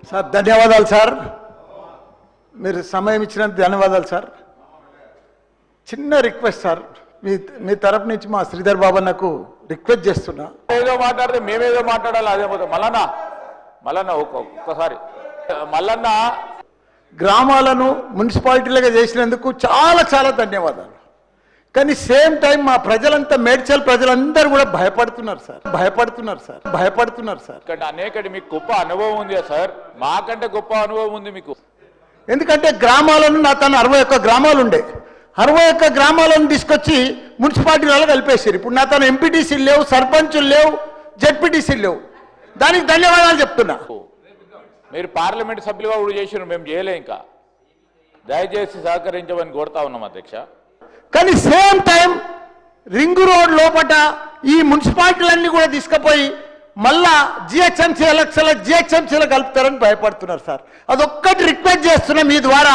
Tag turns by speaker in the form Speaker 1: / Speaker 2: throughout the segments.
Speaker 1: Sir ధన్యవాదాలు sir, మీరు సమయం ఇచ్చినందుకు ధన్యవాదాలు సార్. చిన్న రిక్వెస్ట్ సార్, మీ తరపు నుంచి మా శ్రీధర్ బాబన్నకు రిక్వెస్ట్ చేస్తున్నా.
Speaker 2: ఏదో మాట్లాడితే మేమేదో మాట్లాడాలి, అదే పోతే మల్లన్న ఒక్కసారి మల్లన్న
Speaker 1: గ్రామాలను మున్సిపాలిటీలుగా చేసినందుకు చాలా చాలా ధన్యవాదాలు. కానీ సేమ్ టైం మా ప్రజలంతా, మేడ్చల్ ప్రజలందరూ కూడా భయపడుతున్నారు సార్.
Speaker 2: ఇక్కడ అనేకటి మీకు గొప్ప అనుభవం ఉంది సార్, మాకంటే గొప్ప అనుభవం ఉంది మీకు.
Speaker 1: ఎందుకంటే గ్రామాలను నా తను 61 గ్రామాలు ఉండే, 61 గ్రామాలను తీసుకొచ్చి మున్సిపాలిటీలలో కలిపేసారు. ఇప్పుడు నా తను ఎంపీటీసీలు లేవు, సర్పంచులు లేవు, జెడ్పీటీసీలు లేవు. దానికి ధన్యవాదాలు చెప్తున్నా.
Speaker 2: మీరు పార్లమెంట్ సభ్యులుగా కూడా చేసారు, మేము చేయలే. ఇంకా దయచేసి సహకరించమని కోరుతా ఉన్నాం అధ్యక్ష.
Speaker 1: కానీ సేమ్ టైం రింగ్ రోడ్ లోపల ఈ మున్సిపాలిటీలన్నీ కూడా తీసుకుపోయి మళ్ళా జిహెచ్ఎంసీ ఎలక్షన్లో కలుపుతారని భయపడుతున్నారు సార్. అదొక్కటి రిక్వెస్ట్ చేస్తున్నా మీ ద్వారా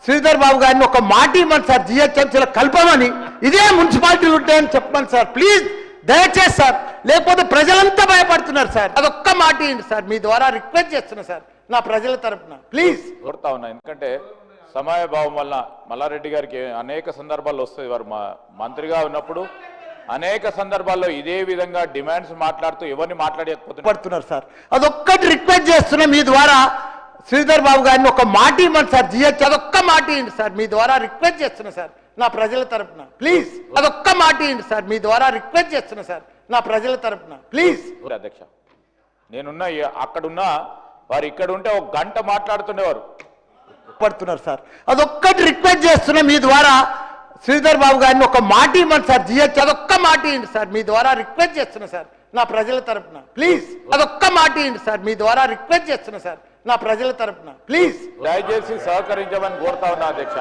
Speaker 1: శ్రీధర్ బాబు గారిని, ఒక మాట ఇవ్వమని సార్, జిహెచ్ఎంసీలో కలపమని, ఇదే మున్సిపాలిటీలు ఉంటాయని చెప్పమని సార్, ప్లీజ్ దయచేసి సార్. లేకపోతే ప్రజలంతా భయపడుతున్నారు సార్. అదొక్క మాట ఇవ్వండి సార్, మీ ద్వారా రిక్వెస్ట్ చేస్తున్నా సార్, నా ప్రజల తరఫున ప్లీజ్
Speaker 2: కోరుతా ఉన్నా. ఎందుకంటే సమయభావం వల్ల మల్లారెడ్డి గారికి అనేక సందర్భాల్లో వస్తుంది. వారు మంత్రిగా ఉన్నప్పుడు అనేక సందర్భాల్లో ఇదే విధంగా డిమాండ్స్ మాట్లాడుతూ ఎవరిని మాట్లాడకపోతున్నారు
Speaker 1: సార్. అదొక్కటి రిక్వెస్ట్ చేస్తున్నా మీ ద్వారా శ్రీధర్ బాబు గారిని, ఒక మాట ఇవ్వమని సార్, అదొక్క మాట ఇవ్వండి సార్, మీ ద్వారా రిక్వెస్ట్ చేస్తున్నా సార్, నా ప్రజల తరఫున ప్లీజ్ అదొక్క మాట ఇవ్వండి సార్, మీ ద్వారా రిక్వెస్ట్ చేస్తున్నా సార్, నా ప్రజల తరఫున ప్లీజ్.
Speaker 2: అధ్యక్ష, నేనున్నా అక్కడున్నా వారు ఇక్కడ ఉంటే ఒక గంట మాట్లాడుతుండేవారు.
Speaker 1: పడుతున్నారు సార్. అదొక్కటి రిక్వెస్ట్ చేస్తున్నా మీ ద్వారా శ్రీధర్ బాబు గారిని, ఒక మాట ఇవ్వమని సార్, అదొక్క మాట ఇవ్వండి సార్, మీ ద్వారా రిక్వెస్ట్ చేస్తున్నా సార్, నా ప్రజల తరఫున ప్లీజ్ అదొక్క మాట ఇవ్వండి సార్, మీ ద్వారా రిక్వెస్ట్ చేస్తున్నా సార్, నా ప్రజల తరఫున ప్లీజ్.
Speaker 2: దయచేసి సహకరించమని కోరుతా ఉన్నా అధ్యక్ష.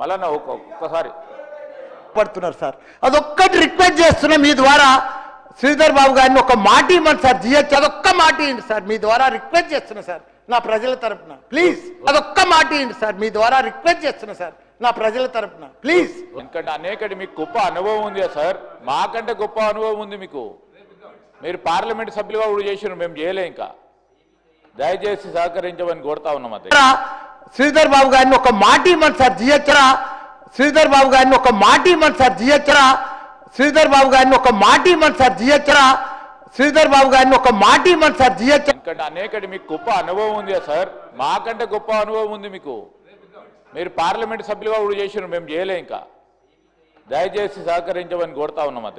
Speaker 2: మళ్ళా ఒక్కసారి
Speaker 1: పడుతున్నారు సార్. అదొక్కటి రిక్వెస్ట్ చేస్తున్నా మీ ద్వారా శ్రీధర్ బాబు గారిని, ఒక మాట ఇవ్వమని సార్, అదొక్క మాట ఇవ్వండి సార్, మీ ద్వారా రిక్వెస్ట్ చేస్తున్నా సార్, నా ప్రజల తరఫున ప్లీజ్ అదొక్క మాట ఇవ్వండి సార్, మీ ద్వారా రిక్వెస్ట్ చేస్తున్నా సార్, నా ప్రజల తరఫున ప్లీజ్.
Speaker 2: ఎందుకంటే అనేకటి మీకు గొప్ప అనుభవం ఉంది సార్, మాకంటే గొప్ప అనుభవం ఉంది మీకు. మీరు పార్లమెంట్ సభ్యులుగా కూడా చేసారు, మేము చేయలే. ఇంకా దయచేసి సహకరించమని కోరుతా ఉన్నాం అధ్యక్ష.
Speaker 1: శ్రీధర్ బాబు గారిని, ఒక మాట ఇవ్వమని సార్, శ్రీధర్ బాబు గారిని, ఒక మాట ఇవ్వమని సార్, శ్రీధర్ బాబు గారిని, ఒక మాట ఇవ్వమని సార్, శ్రీధర్ బాబు గారిని, ఒక మాట ఇవ్వమని సార్,
Speaker 2: ఎందుకంటే అనేకటి మీకు గొప్ప అనుభవం ఉంది సార్, మాకంటే గొప్ప అనుభవం ఉంది మీకు. మీరు పార్లమెంట్ సభ్యులుగా కూడా చేసారు, మేము చేయలే. ఇంకా దయచేసి సహకరించమని కోరుతా ఉన్నాం అధ్యక్ష.